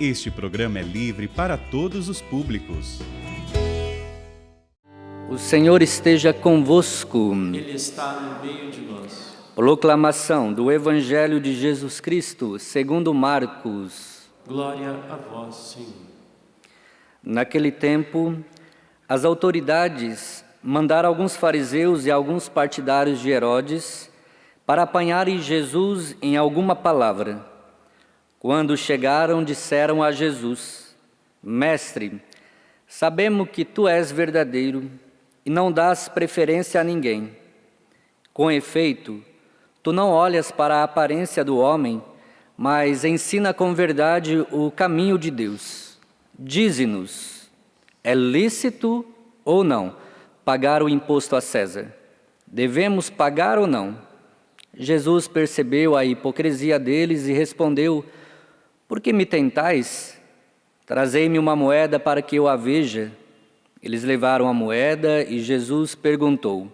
Este programa é livre para todos os públicos. O Senhor esteja convosco. Ele está no meio de nós. Proclamação do Evangelho de Jesus Cristo, segundo Marcos. Glória a vós, Senhor. Naquele tempo, as autoridades mandaram alguns fariseus e alguns partidários de Herodes para apanharem Jesus em alguma palavra. Quando chegaram, disseram a Jesus: Mestre, sabemos que tu és verdadeiro e não dás preferência a ninguém. Com efeito, tu não olhas para a aparência do homem, mas ensina com verdade o caminho de Deus. Dize-nos, é lícito ou não pagar o imposto a César? Devemos pagar ou não? Jesus percebeu a hipocrisia deles e respondeu: Por que me tentais? Trazei-me uma moeda para que eu a veja. Eles levaram a moeda e Jesus perguntou: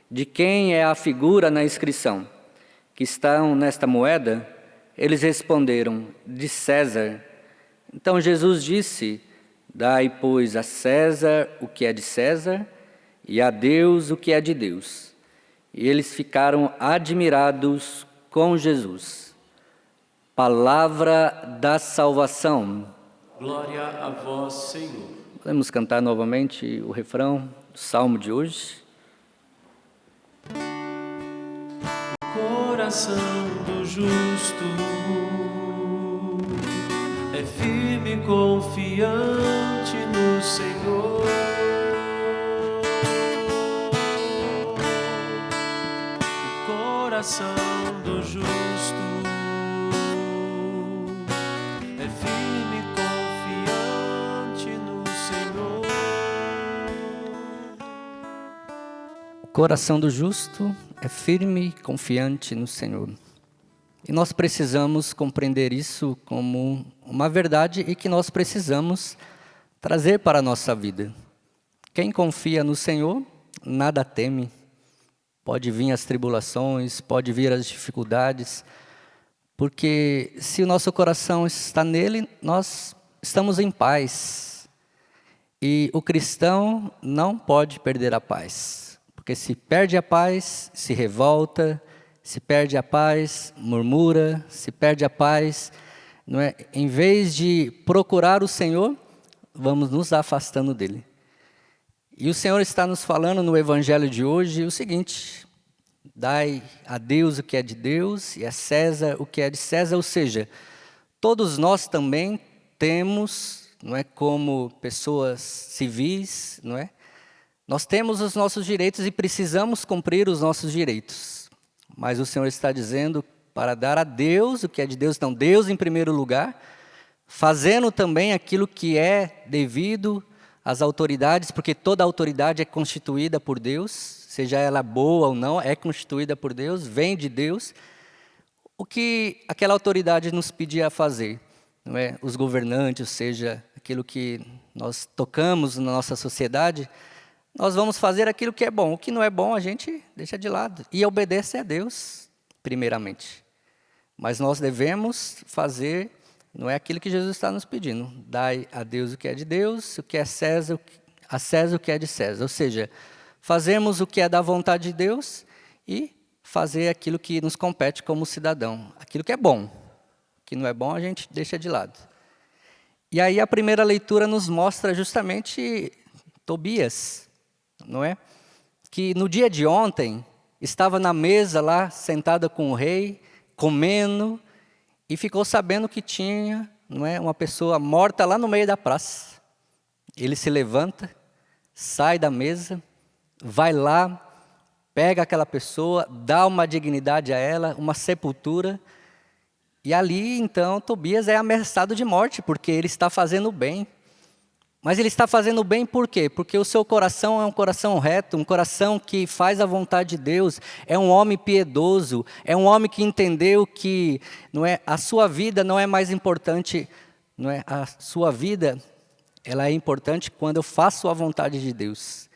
De quem é a figura na inscrição que estão nesta moeda? Eles responderam: De César. Então Jesus disse: Dai, pois, a César o que é de César e a Deus o que é de Deus. E eles ficaram admirados com Jesus. Palavra da salvação. Glória a vós, Senhor. Podemos cantar novamente o refrão do salmo de hoje? Coração do justo é firme e confiante no Senhor. O coração do justo é firme e confiante no Senhor. O coração do justo é firme e confiante no Senhor. E nós precisamos compreender isso como uma verdade e que nós precisamos trazer para a nossa vida. Quem confia no Senhor, nada teme. Pode vir as tribulações, pode vir as dificuldades, porque se o nosso coração está nele, nós estamos em paz. E o cristão não pode perder a paz, porque se perde a paz, se revolta, se perde a paz, murmura, se perde a paz, não é? Em vez de procurar o Senhor, vamos nos afastando dele. E o Senhor está nos falando no Evangelho de hoje o seguinte: dai a Deus o que é de Deus e a César o que é de César. Ou seja, todos nós também temos, não é, como pessoas civis, não é? Nós temos os nossos direitos e precisamos cumprir os nossos direitos. Mas o Senhor está dizendo para dar a Deus o que é de Deus, então Deus em primeiro lugar, fazendo também aquilo que é devido às autoridades, porque toda autoridade é constituída por Deus, seja ela boa ou não, é constituída por Deus, vem de Deus. O que aquela autoridade nos pedia a fazer, não é? Os governantes, ou seja, aquilo que nós tocamos na nossa sociedade, nós vamos fazer aquilo que é bom. O que não é bom, a gente deixa de lado. E obedece a Deus, primeiramente. Mas nós devemos fazer, não é aquilo que Jesus está nos pedindo. Dai a Deus o que é de Deus, o que é César, a César o que é de César. Ou seja, fazemos o que é da vontade de Deus e fazer aquilo que nos compete como cidadão. Aquilo que é bom. O que não é bom, a gente deixa de lado. E aí a primeira leitura nos mostra justamente Tobias, não é? Que no dia de ontem estava na mesa lá, sentada com o rei, comendo, e ficou sabendo que tinha, não é, uma pessoa morta lá no meio da praça. Ele se levanta, sai da mesa, vai lá, pega aquela pessoa, dá uma dignidade a ela, uma sepultura, e ali então Tobias é ameaçado de morte, porque ele está fazendo bem. Mas ele está fazendo bem por quê? Porque o seu coração é um coração reto, um coração que faz a vontade de Deus, é um homem piedoso, é um homem que entendeu que, não é, a sua vida não é mais importante, não é, a sua vida, ela é importante quando eu faço a vontade de Deus.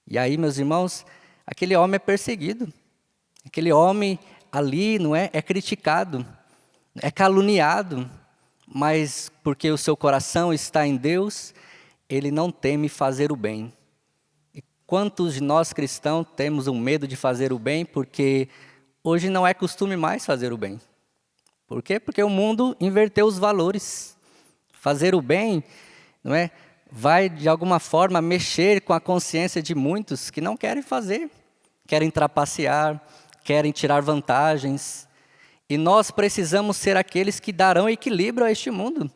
E aí, meus irmãos, aquele homem é perseguido, aquele homem ali, não é, é criticado, é caluniado. mas porque o seu coração está em Deus, ele não teme fazer o bem. E quantos de nós cristãos temos um medo de fazer o bem, porque hoje não é costume mais fazer o bem. Por quê? Porque o mundo inverteu os valores. Fazer o bem, não é, vai de alguma forma mexer com a consciência de muitos que não querem fazer, querem trapacear, querem tirar vantagens. E nós precisamos ser aqueles que darão equilíbrio a este mundo.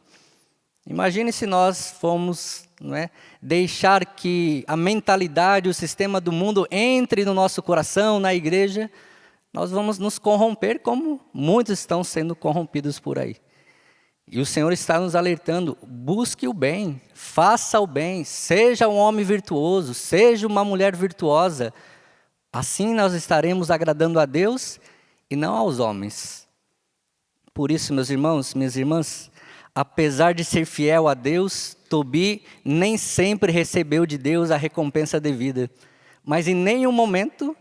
Imagine se nós formos, não é, deixar que a mentalidade, o sistema do mundo entre no nosso coração, na igreja, nós vamos nos corromper como muitos estão sendo corrompidos por aí. E o Senhor está nos alertando, busque o bem, faça o bem, seja um homem virtuoso, seja uma mulher virtuosa. Assim nós estaremos agradando a Deus e não aos homens. Por isso, meus irmãos, minhas irmãs, apesar de ser fiel a Deus, Tobi nem sempre recebeu de Deus a recompensa devida. Mas em nenhum momento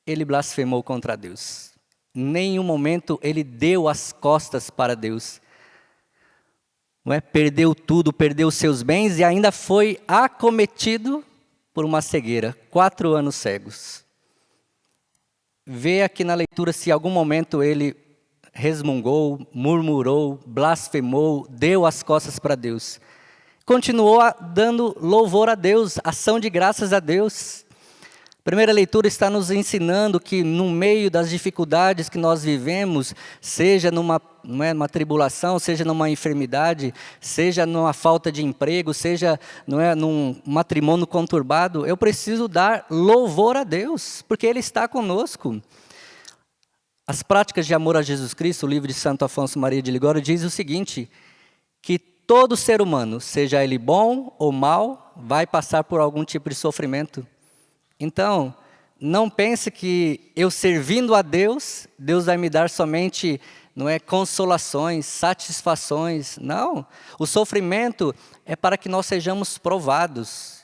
ele blasfemou contra Deus. Em nenhum momento ele deu as costas para Deus. Não é? Perdeu tudo, perdeu seus bens e ainda foi acometido por uma cegueira. 4 anos cegos. Vê aqui na leitura se em algum momento ele resmungou, murmurou, blasfemou, deu as costas para Deus. Continuou dando louvor a Deus, ação de graças a Deus. A primeira leitura está nos ensinando que no meio das dificuldades que nós vivemos, seja numa tribulação, seja numa enfermidade, seja numa falta de emprego, seja num matrimônio conturbado, eu preciso dar louvor a Deus, porque Ele está conosco. As práticas de amor a Jesus Cristo, o livro de Santo Afonso Maria de Ligório, diz o seguinte, que todo ser humano, seja ele bom ou mau, vai passar por algum tipo de sofrimento. Então, não pense que eu servindo a Deus, Deus vai me dar somente, consolações, satisfações. Não, o sofrimento é para que nós sejamos provados.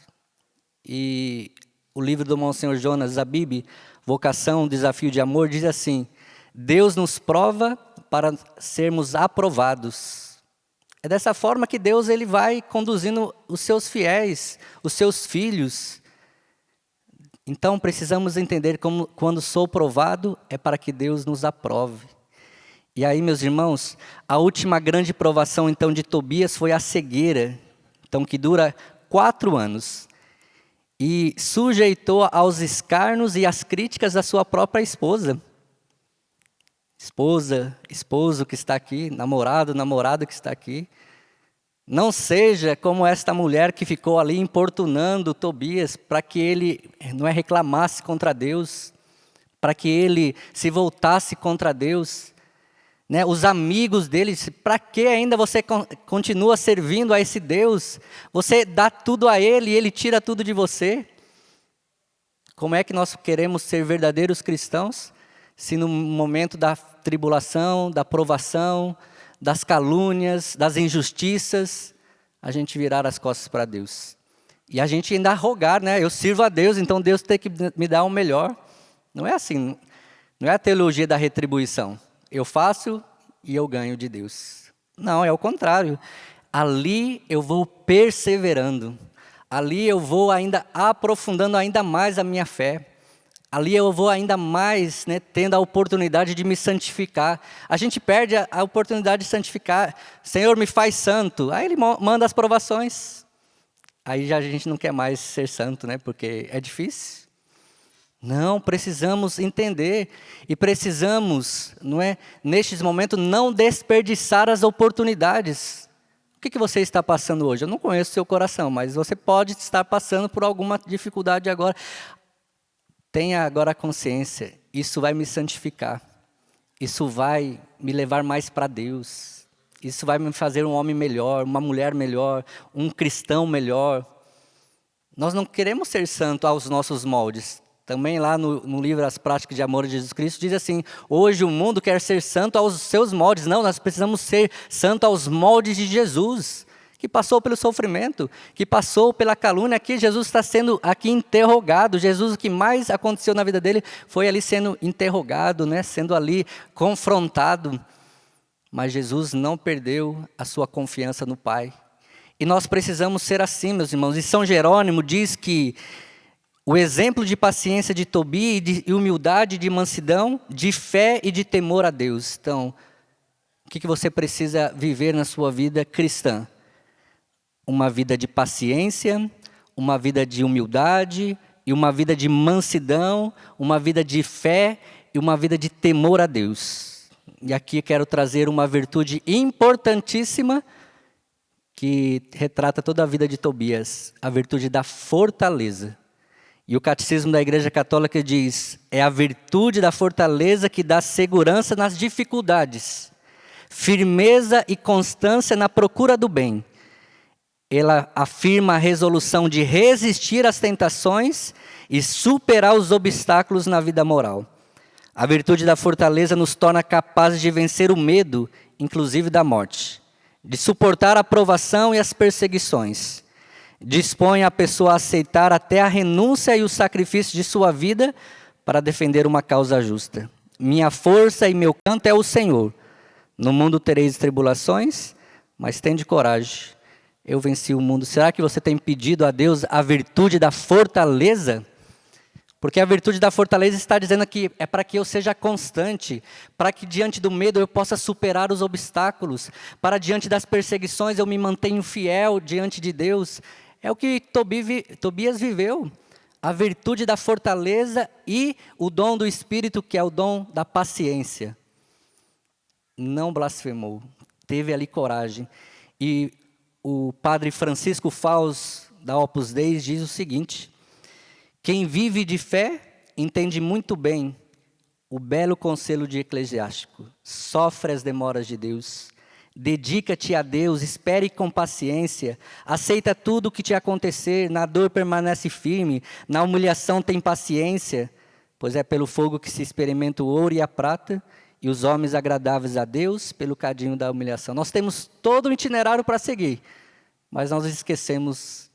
E o livro do Monsenhor Jonas Zabib, Vocação, Desafio de Amor, diz assim, Deus nos prova para sermos aprovados. É dessa forma que Deus ele vai conduzindo os seus fiéis, os seus filhos. Então, precisamos entender como quando sou provado, é para que Deus nos aprove. E aí, meus irmãos, a última grande provação, então, de Tobias foi a cegueira, então, que dura 4 anos. E sujeitou aos escarnos e às críticas da sua própria esposa. Esposo que está aqui, namorado que está aqui. Não seja como esta mulher que ficou ali importunando Tobias para que ele reclamasse contra Deus, para que ele se voltasse contra Deus. Os amigos dele, para que ainda você continua servindo a esse Deus? Você dá tudo a ele e ele tira tudo de você. Como é que nós queremos ser verdadeiros cristãos se no momento da tribulação, da provação, das calúnias, das injustiças, a gente virar as costas para Deus. E a gente ainda rogar, eu sirvo a Deus, então Deus tem que me dar o melhor. Não é assim, não é a teologia da retribuição. Eu faço e eu ganho de Deus. Não, é o contrário. Ali eu vou perseverando. Ali eu vou ainda aprofundando ainda mais a minha fé. Ali eu vou ainda mais, tendo a oportunidade de me santificar. A gente perde a oportunidade de santificar. Senhor, me faz santo. Aí Ele manda as provações. Aí já a gente não quer mais ser santo, porque é difícil. Não, precisamos entender. E precisamos, nestes momentos, não desperdiçar as oportunidades. O que você está passando hoje? Eu não conheço o seu coração, mas você pode estar passando por alguma dificuldade agora. Tenha agora a consciência, isso vai me santificar, isso vai me levar mais para Deus, isso vai me fazer um homem melhor, uma mulher melhor, um cristão melhor. Nós não queremos ser santos aos nossos moldes. Também lá no livro As Práticas de Amor de Jesus Cristo, diz assim, hoje o mundo quer ser santo aos seus moldes. Não, nós precisamos ser santo aos moldes de Jesus, que passou pelo sofrimento, que passou pela calúnia. Aqui Jesus está sendo aqui interrogado. Jesus, o que mais aconteceu na vida dele foi ali sendo interrogado, sendo ali confrontado. Mas Jesus não perdeu a sua confiança no Pai. E nós precisamos ser assim, meus irmãos. E São Jerônimo diz que o exemplo de paciência de Tobias e de humildade, de mansidão, de fé e de temor a Deus. Então, o que você precisa viver na sua vida cristã? Uma vida de paciência, uma vida de humildade, e uma vida de mansidão, uma vida de fé e uma vida de temor a Deus. E aqui quero trazer uma virtude importantíssima que retrata toda a vida de Tobias, a virtude da fortaleza. E o Catecismo da Igreja Católica diz: é a virtude da fortaleza que dá segurança nas dificuldades, firmeza e constância na procura do bem. Ela afirma a resolução de resistir às tentações e superar os obstáculos na vida moral. A virtude da fortaleza nos torna capazes de vencer o medo, inclusive da morte, de suportar a provação e as perseguições. Dispõe a pessoa a aceitar até a renúncia e o sacrifício de sua vida para defender uma causa justa. Minha força e meu canto é o Senhor. No mundo tereis tribulações, mas tende coragem. Eu venci o mundo. Será que você tem pedido a Deus a virtude da fortaleza? Porque a virtude da fortaleza está dizendo que é para que eu seja constante, para que diante do medo eu possa superar os obstáculos, para diante das perseguições eu me mantenha fiel diante de Deus. É o que Tobias viveu, a virtude da fortaleza e o dom do Espírito, que é o dom da paciência. Não blasfemou, teve ali coragem. E o padre Francisco Faus, da Opus Dei, diz o seguinte: quem vive de fé entende muito bem o belo conselho de Eclesiástico. Sofre as demoras de Deus, dedica-te a Deus, espere com paciência, aceita tudo o que te acontecer, na dor permanece firme, na humilhação tem paciência, pois é pelo fogo que se experimenta o ouro e a prata, e os homens agradáveis a Deus pelo cadinho da humilhação. Nós temos todo um itinerário para seguir, mas nós esquecemos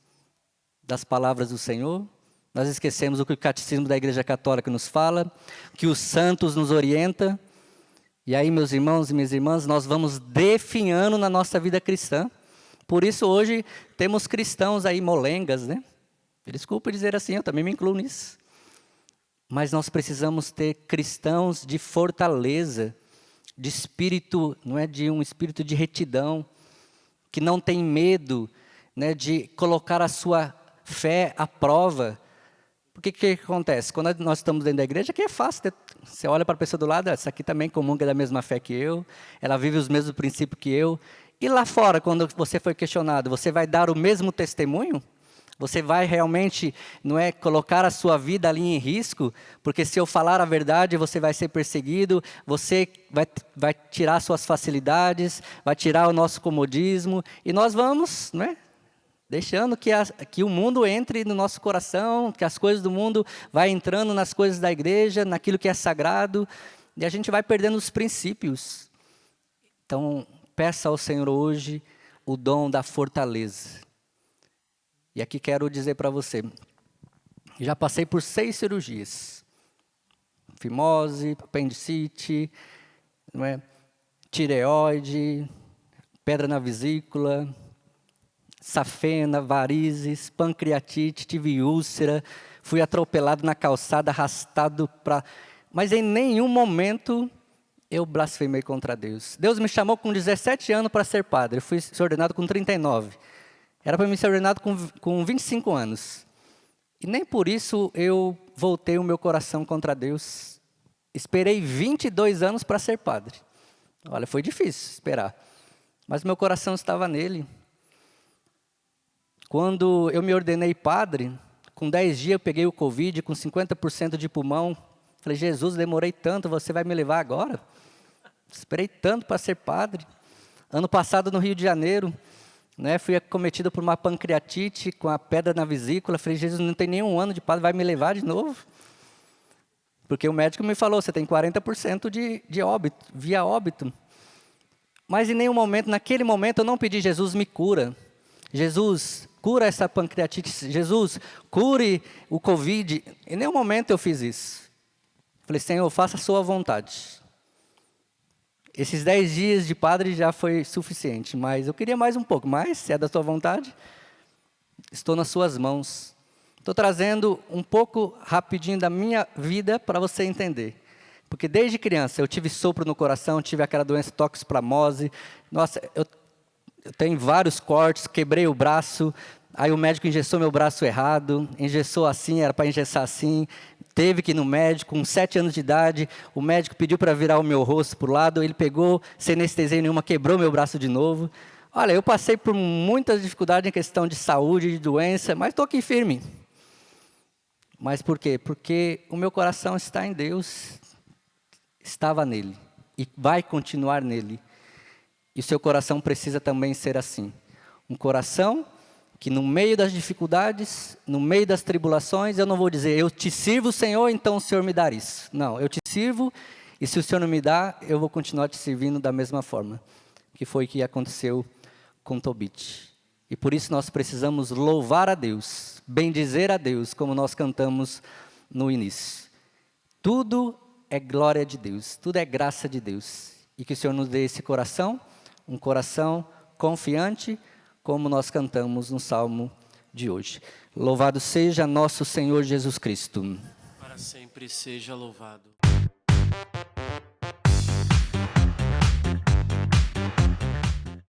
das palavras do Senhor, nós esquecemos o que o Catecismo da Igreja Católica nos fala, que os santos nos orientam. E aí, meus irmãos e minhas irmãs, nós vamos definhando na nossa vida cristã. Por isso, hoje, temos cristãos aí molengas, né? Desculpa dizer assim, eu também me incluo nisso. Mas nós precisamos ter cristãos de fortaleza, de espírito, não é, de um espírito de retidão, que não tem medo, né, de colocar a sua fé à prova. Porque o que acontece? Quando nós estamos dentro da igreja, aqui é fácil. Você olha para a pessoa do lado, essa aqui também comunga da mesma fé que eu, ela vive os mesmos princípios que eu. E lá fora, quando você foi questionado, você vai dar o mesmo testemunho? Você vai realmente, não é, colocar a sua vida ali em risco? Porque se eu falar a verdade, você vai ser perseguido, você vai tirar suas facilidades, vai tirar o nosso comodismo, e nós vamos, não é, deixando que o mundo entre no nosso coração, que as coisas do mundo vai entrando nas coisas da igreja, naquilo que é sagrado, e a gente vai perdendo os princípios. Então, peça ao Senhor hoje o dom da fortaleza. E aqui quero dizer para você, já passei por 6 cirurgias. Fimose, apendicite, não é? Tireoide, pedra na vesícula, safena, varizes, pancreatite, tive úlcera, fui atropelado na calçada, arrastado para... Mas em nenhum momento eu blasfemei contra Deus. Deus me chamou com 17 anos para ser padre, eu fui ordenado com 39. Era para mim ser ordenado com 25 anos. E nem por isso eu voltei o meu coração contra Deus. Esperei 22 anos para ser padre. Olha, foi difícil esperar. Mas meu coração estava nele. Quando eu me ordenei padre, com 10 dias eu peguei o Covid, com 50% de pulmão. Falei, Jesus, demorei tanto, você vai me levar agora? Esperei tanto para ser padre. Ano passado, no Rio de Janeiro, né, fui acometido por uma pancreatite com a pedra na vesícula. Falei, Jesus, não tem nenhum ano de padre, vai me levar de novo? Porque o médico me falou, você tem 40% de óbito, via óbito. Mas em nenhum momento, naquele momento, eu não pedi, Jesus, me cura. Jesus, cura essa pancreatite. Jesus, cure o Covid. Em nenhum momento eu fiz isso. Falei, Senhor, faça a sua vontade. Esses 10 dias de padre já foi suficiente, mas eu queria mais um pouco. Mas, se é da sua vontade, estou nas suas mãos. Estou trazendo um pouco rapidinho da minha vida para você entender. Porque desde criança eu tive sopro no coração, tive aquela doença toxoplasmose. Nossa, eu tenho vários cortes, quebrei o braço. Aí o médico engessou meu braço errado, engessou assim, era para engessar assim. Teve que ir no médico, com 7 anos de idade, o médico pediu para virar o meu rosto para o lado, ele pegou, sem anestesia nenhuma, quebrou meu braço de novo. Olha, eu passei por muitas dificuldades em questão de saúde, de doença, mas estou aqui firme. Mas por quê? Porque o meu coração está em Deus, estava nele e vai continuar nele. E o seu coração precisa também ser assim. Um coração que no meio das dificuldades, no meio das tribulações, eu não vou dizer, eu te sirvo, Senhor, então o Senhor me dá isso. Não, eu te sirvo e se o Senhor não me dá, eu vou continuar te servindo da mesma forma. Que foi o que aconteceu com Tobit. E por isso nós precisamos louvar a Deus, bendizer a Deus, como nós cantamos no início. Tudo é glória de Deus, tudo é graça de Deus. E que o Senhor nos dê esse coração, um coração confiante, como nós cantamos no Salmo de hoje. Louvado seja nosso Senhor Jesus Cristo. Para sempre seja louvado.